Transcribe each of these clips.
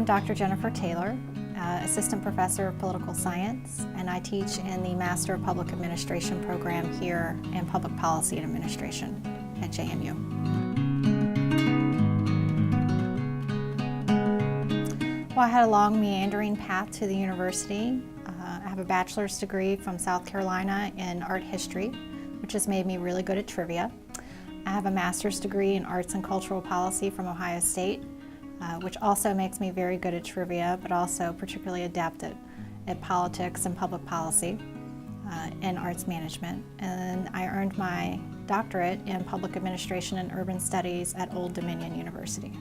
am Dr. Jennifer Taylor, Assistant Professor of Political Science, and I teach in the Master of Public Administration program here in Public Policy and Administration at JMU. Well, I had a long meandering path to the university. I have a bachelor's degree from South Carolina in art history, which has made me really good at trivia. I have a master's degree in arts and cultural policy from Ohio State, which also makes me very good at trivia, but also particularly adept at politics and public policy and arts management. And I earned my doctorate in public administration and urban studies at Old Dominion University.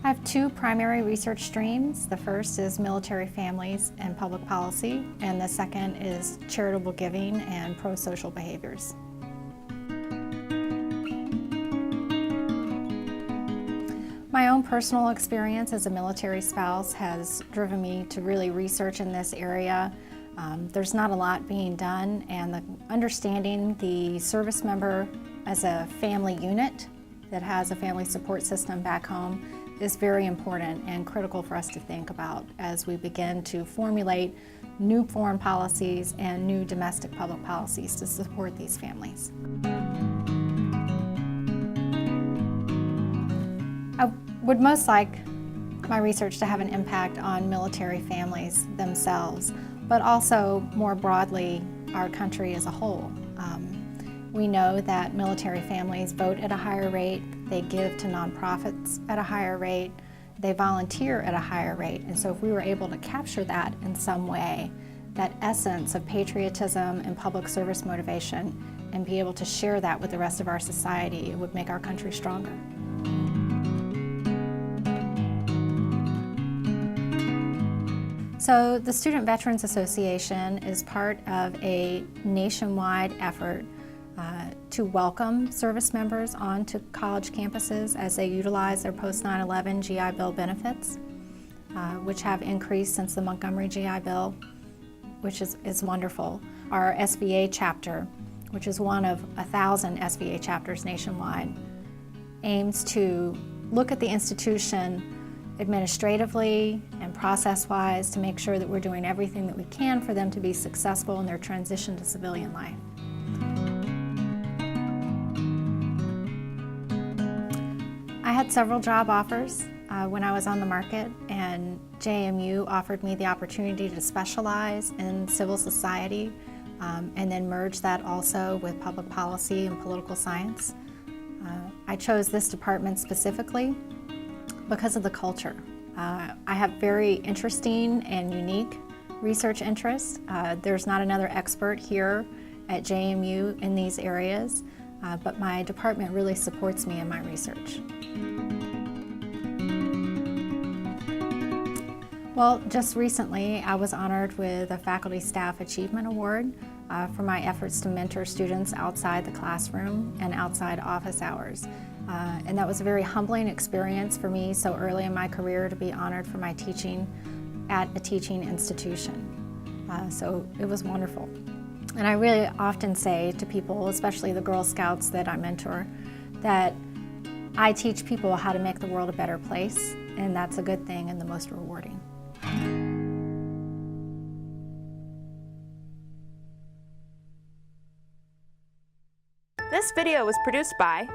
I have two primary research streams. The first is military families and public policy, and the second is charitable giving and pro-social behaviors. My own personal experience as a military spouse has driven me to really research in this area. There's not a lot being done, and understanding the service member as a family unit that has a family support system back home is very important and critical for us to think about as we begin to formulate new foreign policies and new domestic public policies to support these families. I would most like my research to have an impact on military families themselves, but also more broadly our country as a whole. We know that military families vote at a higher rate, they give to nonprofits at a higher rate, they volunteer at a higher rate, and so if we were able to capture that in some way, that essence of patriotism and public service motivation, and be able to share that with the rest of our society, it would make our country stronger. So the Student Veterans Association is part of a nationwide effort to welcome service members onto college campuses as they utilize their post 9/11 GI Bill benefits, which have increased since the Montgomery GI Bill, which is wonderful. Our SVA chapter, which is one of 1,000 SVA chapters nationwide, aims to look at the institution administratively and process-wise to make sure that we're doing everything that we can for them to be successful in their transition to civilian life. I had several job offers when I was on the market, and JMU offered me the opportunity to specialize in civil society and then merge that also with public policy and political science. I chose this department specifically because of the culture. I have very interesting and unique research interests. There's not another expert here at JMU in these areas, but my department really supports me in my research. Well, just recently I was honored with a Faculty Staff Achievement Award for my efforts to mentor students outside the classroom and outside office hours. And that was a very humbling experience for me so early in my career to be honored for my teaching at a teaching institution. So it was wonderful. And I really often say to people, especially the Girl Scouts that I mentor, that I teach people how to make the world a better place, and that's a good thing and the most rewarding. This video was produced by